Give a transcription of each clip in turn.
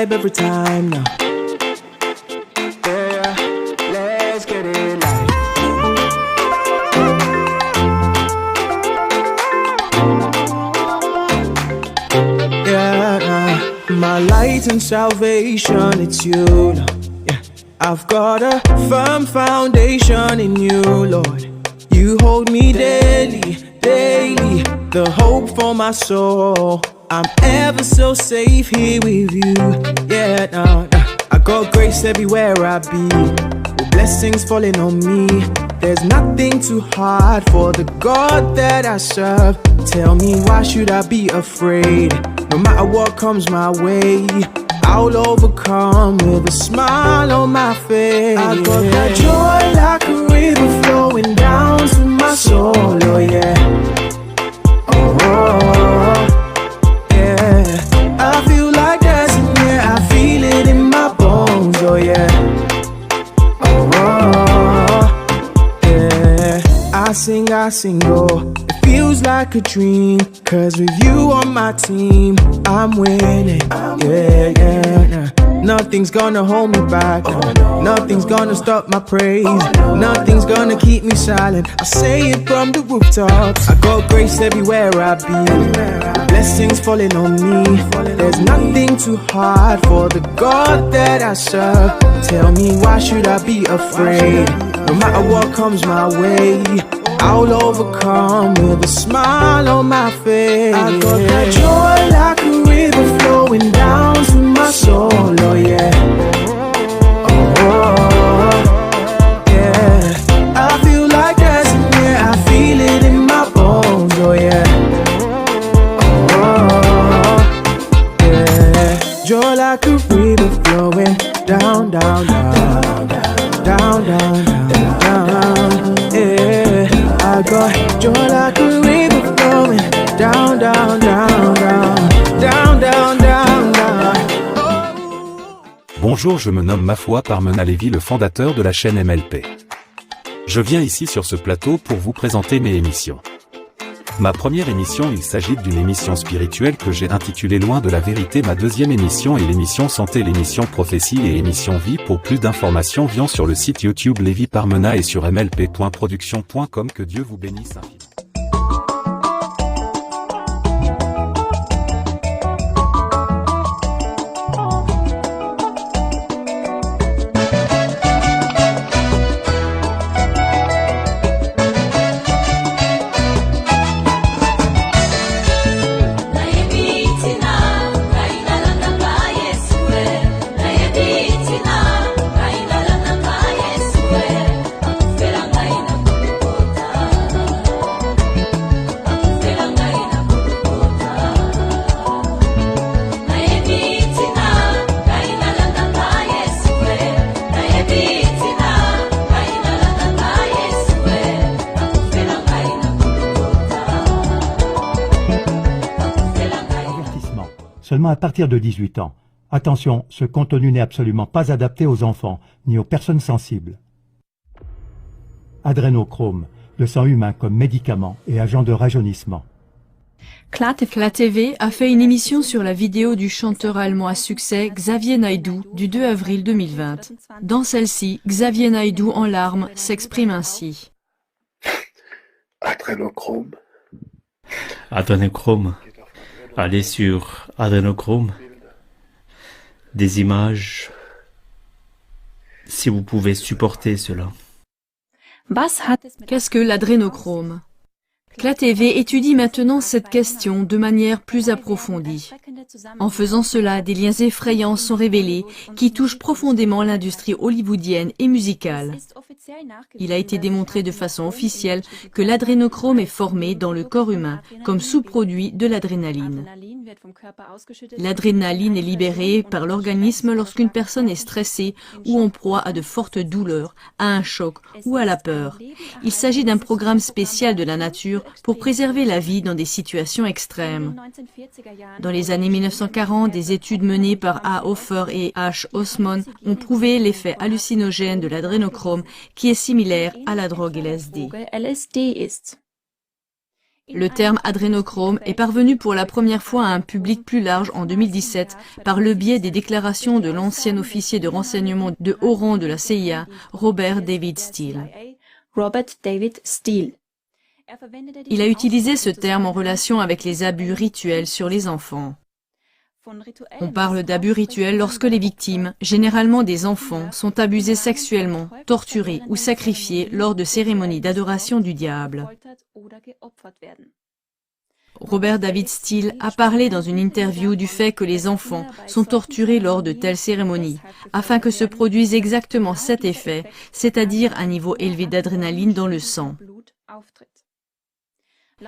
vibe every time now. Yeah, let's get it live. Yeah, my light and salvation, it's you, Lord. Yeah, I've got a firm foundation in you, Lord. You hold me daily, daily, the hope for my soul. I'm ever so safe here with you. Yeah, I got grace everywhere I be, with blessings falling on me. There's nothing too hard for the God that I serve. Tell me, why should I be afraid? No matter what comes my way, I'll overcome with a smile on my face. I got that joy like a river flowing down to my soul, oh yeah. Oh, yeah. I feel like dancing, yeah, I feel it in my bones, oh yeah. Oh, yeah. I sing, oh. It feels like a dream, 'cause with you on my team, I'm winning, yeah, yeah. Nothing's gonna hold me back, nothing's gonna stop my praise, nothing's gonna keep me silent. I say it from the rooftops. I got grace everywhere I be, blessings falling on me. There's nothing too hard for the God that I serve. Tell me, why should I be afraid? No matter what comes my way, I'll overcome with a smile on my face. I got that joy like a river flowing down to my soul, oh yeah. Oh, yeah. I feel like dancing, yeah, I feel it in my bones, oh yeah. Oh, yeah. Joy like a river flowing down, down, down, down, down, down, down, yeah. I got joy like a river flowing down, down, down, down, down, down, down, down. Bonjour, je me nomme Mafoua Parmena Lévy, le fondateur de la chaîne MLP. Je viens ici sur ce plateau pour vous présenter mes émissions. Ma première émission, il s'agit d'une émission spirituelle que j'ai intitulée Loin de la vérité. Ma deuxième émission est l'émission Santé, l'émission Prophétie et émission Vie. Pour plus d'informations, viens sur le site YouTube Lévy Parmena et sur mlp.production.com. Que Dieu vous bénisse infiniment. Seulement à partir de 18 ans. Attention, ce contenu n'est absolument pas adapté aux enfants, ni aux personnes sensibles. Adrénochrome, le sang humain comme médicament et agent de rajeunissement. CLA-TV a fait une émission sur la vidéo du chanteur allemand à succès Xavier Naidoo du 2 avril 2020. Dans celle-ci, Xavier Naidoo en larmes s'exprime ainsi. Adrénochrome. Adrénochrome. Allez sur Adrénochrome. Des images. Si vous pouvez supporter cela. Qu'est-ce que l'adrénochrome? CLA-TV étudie maintenant cette question de manière plus approfondie. En faisant cela, des liens effrayants sont révélés qui touchent profondément l'industrie hollywoodienne et musicale. Il a été démontré de façon officielle que l'adrénochrome est formé dans le corps humain comme sous-produit de l'adrénaline. L'adrénaline est libérée par l'organisme lorsqu'une personne est stressée ou en proie à de fortes douleurs, à un choc ou à la peur. Il s'agit d'un programme spécial de la nature pour préserver la vie dans des situations extrêmes. Dans les années 1940, des études menées par A. Hofer et H. Osman ont prouvé l'effet hallucinogène de l'adrénochrome qui est similaire à la drogue LSD. Le terme adrénochrome est parvenu pour la première fois à un public plus large en 2017 par le biais des déclarations de l'ancien officier de renseignement de haut rang de la CIA, Robert David Steele. Il a utilisé ce terme en relation avec les abus rituels sur les enfants. On parle d'abus rituels lorsque les victimes, généralement des enfants, sont abusées sexuellement, torturées ou sacrifiées lors de cérémonies d'adoration du diable. Robert David Steele a parlé dans une interview du fait que les enfants sont torturés lors de telles cérémonies, afin que se produise exactement cet effet, c'est-à-dire un niveau élevé d'adrénaline dans le sang.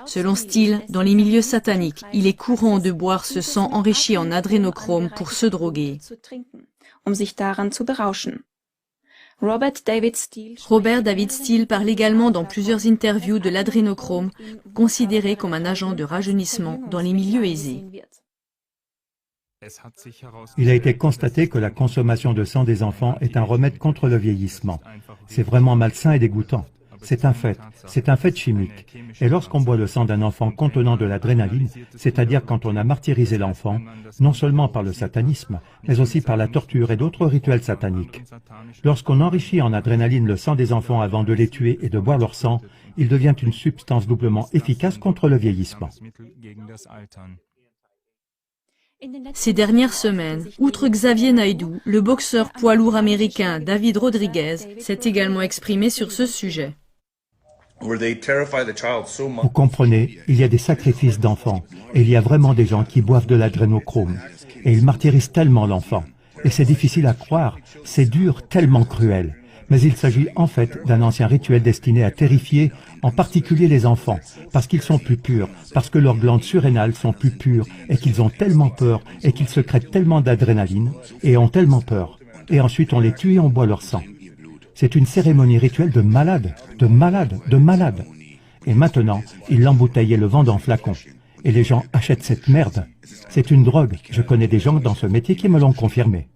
Selon Steele, dans les milieux sataniques, il est courant de boire ce sang enrichi en adrénochrome pour se droguer. Robert David Steele parle également dans plusieurs interviews de l'adrénochrome, considéré comme un agent de rajeunissement dans les milieux aisés. Il a été constaté que la consommation de sang des enfants est un remède contre le vieillissement. C'est vraiment malsain et dégoûtant. C'est un fait chimique. Et lorsqu'on boit le sang d'un enfant contenant de l'adrénaline, c'est-à-dire quand on a martyrisé l'enfant, non seulement par le satanisme, mais aussi par la torture et d'autres rituels sataniques. Lorsqu'on enrichit en adrénaline le sang des enfants avant de les tuer et de boire leur sang, il devient une substance doublement efficace contre le vieillissement. Ces dernières semaines, outre Xavier Naidoo, le boxeur poids lourd américain David Rodriguez s'est également exprimé sur ce sujet. Vous comprenez, il y a des sacrifices d'enfants, et il y a vraiment des gens qui boivent de l'adrénochrome, et ils martyrisent tellement l'enfant. Et c'est difficile à croire, c'est dur, tellement cruel. Mais il s'agit en fait d'un ancien rituel destiné à terrifier, en particulier les enfants, parce qu'ils sont plus purs, parce que leurs glandes surrénales sont plus pures, et qu'ils ont tellement peur, et qu'ils sécrètent tellement d'adrénaline, et ont tellement peur. Et ensuite on les tue et on boit leur sang. C'est une cérémonie rituelle de malades, de malades, de malades. Et maintenant, ils l'embouteillent et le vendent en flacons. Et les gens achètent cette merde. C'est une drogue. Je connais des gens dans ce métier qui me l'ont confirmé.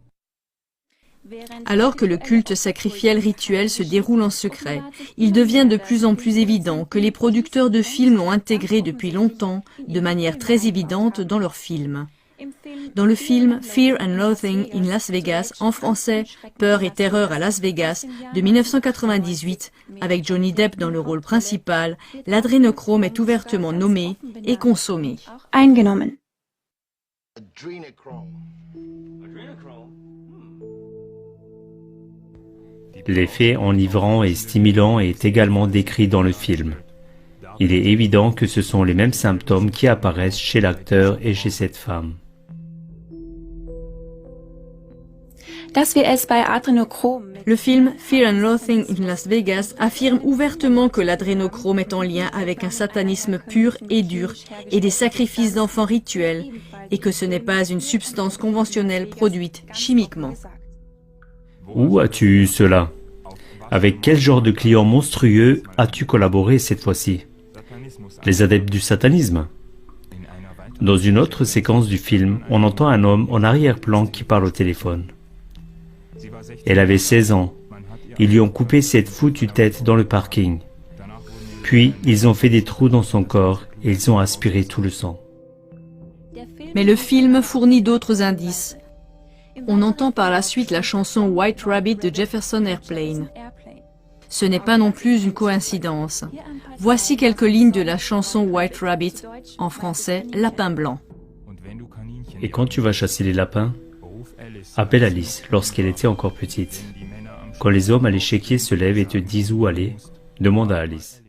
Alors que le culte sacrificiel rituel se déroule en secret, il devient de plus en plus évident que les producteurs de films l'ont intégré depuis longtemps, de manière très évidente dans leurs films. Dans le film Fear and Loathing in Las Vegas, en français Peur et terreur à Las Vegas, de 1998, avec Johnny Depp dans le rôle principal, l'adrénochrome est ouvertement nommé et consommé. L'effet enivrant et stimulant est également décrit dans le film. Il est évident que ce sont les mêmes symptômes qui apparaissent chez l'acteur et chez cette femme. Le film Fear and Loathing in Las Vegas affirme ouvertement que l'adrénochrome est en lien avec un satanisme pur et dur et des sacrifices d'enfants rituels, et que ce n'est pas une substance conventionnelle produite chimiquement. Où as-tu eu cela? Avec quel genre de clients monstrueux as-tu collaboré cette fois-ci? Les adeptes du satanisme? Dans une autre séquence du film, on entend un homme en arrière-plan qui parle au téléphone. Elle avait 16 ans. Ils lui ont coupé cette foutue tête dans le parking. Puis, ils ont fait des trous dans son corps et ils ont aspiré tout le sang. Mais le film fournit d'autres indices. On entend par la suite la chanson White Rabbit de Jefferson Airplane. Ce n'est pas non plus une coïncidence. Voici quelques lignes de la chanson White Rabbit, en français Lapin blanc. Et quand tu vas chasser les lapins, appelle Alice lorsqu'elle était encore petite. Quand les hommes à l'échiquier se lèvent et te disent où aller, demande à Alice.